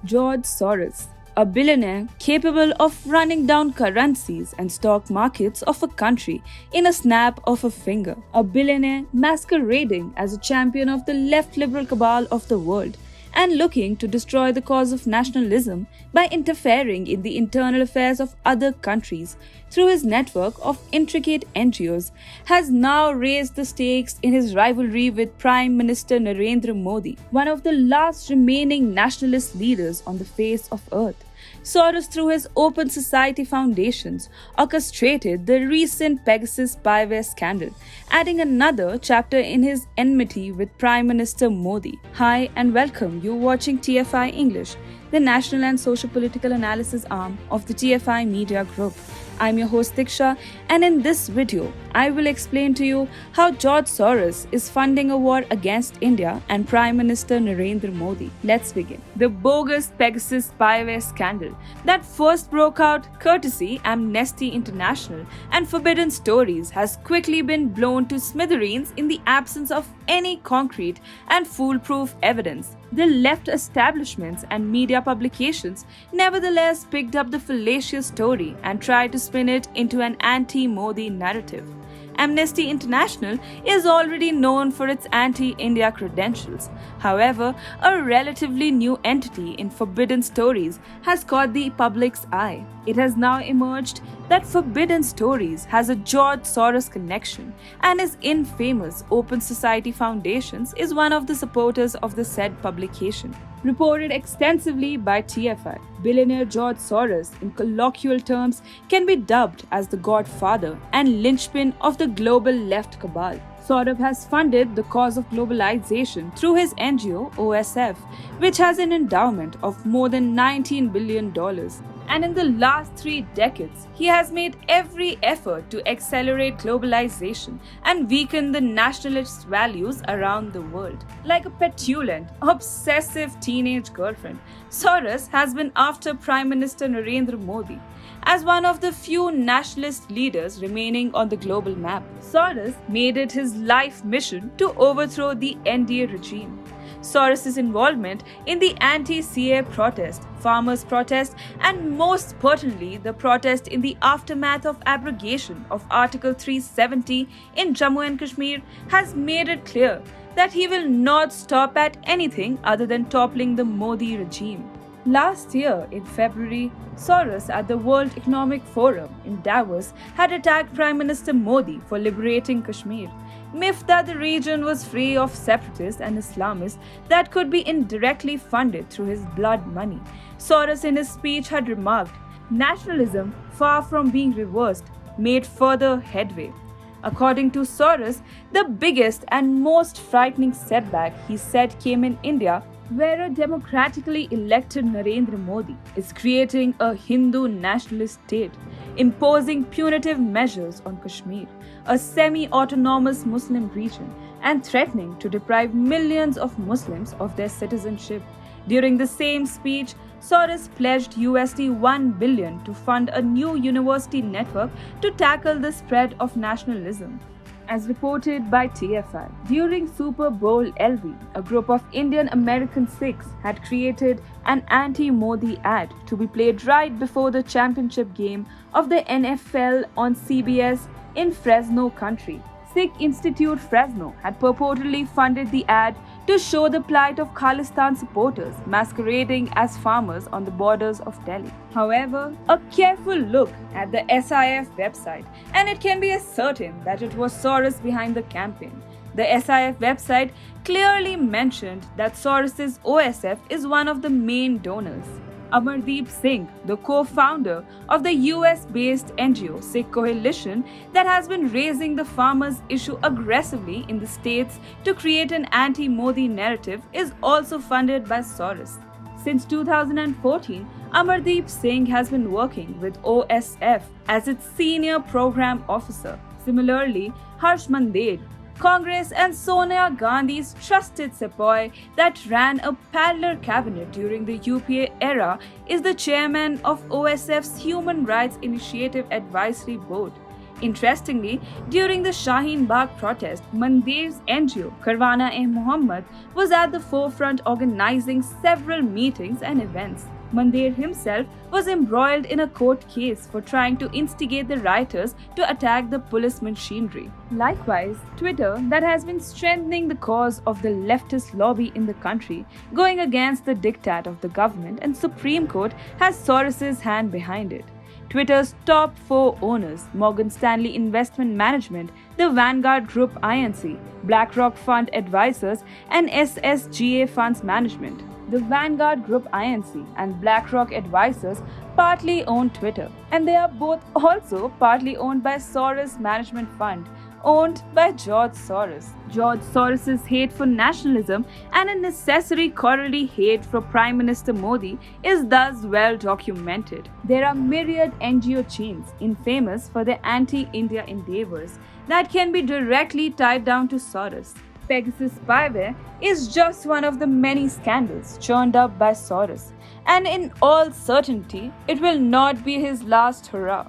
George Soros, a billionaire capable of running down currencies and stock markets of a country in a snap of a finger. A billionaire masquerading as a champion of the left liberal cabal of the world and looking to destroy the cause of nationalism by interfering in the internal affairs of other countries through his network of intricate NGOs, has now raised the stakes in his rivalry with Prime Minister Narendra Modi, one of the last remaining nationalist leaders on the face of earth. Soros, through his Open Society Foundations, orchestrated the recent Pegasus spyware scandal, adding another chapter in his enmity with Prime Minister Modi. Hi and welcome, you're watching TFI English, the national and socio-political analysis arm of the TFI Media Group. I'm your host Diksha, and in this video, I will explain to you how George Soros is funding a war against India and Prime Minister Narendra Modi. Let's begin. The bogus Pegasus spyware scandal that first broke out courtesy Amnesty International and Forbidden Stories has quickly been blown to smithereens in the absence of any concrete and foolproof evidence. The left establishments and media publications nevertheless picked up the fallacious story and tried to spin it into an anti-Modi narrative. Amnesty International is already known for its anti-India credentials. However, a relatively new entity in Forbidden Stories has caught the public's eye. It has now emerged that Forbidden Stories has a George Soros connection, and his infamous Open Society Foundations is one of the supporters of the said publication. Reported extensively by TFI, billionaire George Soros, in colloquial terms, can be dubbed as the godfather and linchpin of the global left cabal. Soros has funded the cause of globalization through his NGO OSF, which has an endowment of more than $19 billion. And in the last 3 decades, he has made every effort to accelerate globalization and weaken the nationalist values around the world. Like a petulant, obsessive teenage girlfriend, Soros has been after Prime Minister Narendra Modi as one of the few nationalist leaders remaining on the global map. Soros made it his life mission to overthrow the NDA regime. Soros' involvement in the anti-CAA protest, farmers' protest, and most pertinently the protest in the aftermath of abrogation of Article 370 in Jammu and Kashmir has made it clear that he will not stop at anything other than toppling the Modi regime. Last year, in February, Soros at the World Economic Forum in Davos had attacked Prime Minister Modi for liberating Kashmir. Myth that the region was free of separatists and Islamists that could be indirectly funded through his blood money. Soros in his speech had remarked, nationalism, far from being reversed, made further headway. According to Soros, the biggest and most frightening setback, he said, came in India, where a democratically elected Narendra Modi is creating a Hindu nationalist state, imposing punitive measures on Kashmir, a semi-autonomous Muslim region, and threatening to deprive millions of Muslims of their citizenship. During the same speech, Soros pledged $1 billion to fund a new university network to tackle the spread of nationalism. As reported by TFI, during Super Bowl LV, a group of Indian American Sikhs had created an anti-Modi ad to be played right before the championship game of the NFL on CBS in Fresno country. Sikh Institute Fresno had purportedly funded the ad to show the plight of Khalistan supporters masquerading as farmers on the borders of Delhi. However, a careful look at the SIF website and it can be ascertained that it was Soros behind the campaign. The SIF website clearly mentioned that Soros's OSF is one of the main donors. Amardeep Singh, the co-founder of the US-based NGO Sikh Coalition that has been raising the farmers' issue aggressively in the states to create an anti-Modi narrative, is also funded by Soros. Since 2014, Amardeep Singh has been working with OSF as its senior program officer. Similarly, Harsh Mandel, Congress and Sonia Gandhi's trusted sepoy that ran a parallel cabinet during the UPA era, is the chairman of OSF's Human Rights Initiative Advisory Board. Interestingly, during the Shaheen Bagh protest, Mandir's NGO, Karwana-e-Muhammad, was at the forefront organizing several meetings and events. Mandir himself was embroiled in a court case for trying to instigate the rioters to attack the police machinery. Likewise, Twitter, that has been strengthening the cause of the leftist lobby in the country, going against the diktat of the government and Supreme Court, has Soros's hand behind it. Twitter's top four owners, Morgan Stanley Investment Management, the Vanguard Group Inc., BlackRock Fund Advisors, and SSGA Funds Management. The Vanguard Group Inc. and BlackRock Advisors partly own Twitter, and they are both also partly owned by Soros Management Fund, owned by George Soros. George Soros's hate for nationalism and a necessary corollary hate for Prime Minister Modi is thus well documented. There are myriad NGO chains infamous for their anti-India endeavors that can be directly tied down to Soros. Pegasus spyware is just one of the many scandals churned up by Soros, and in all certainty, it will not be his last hurrah.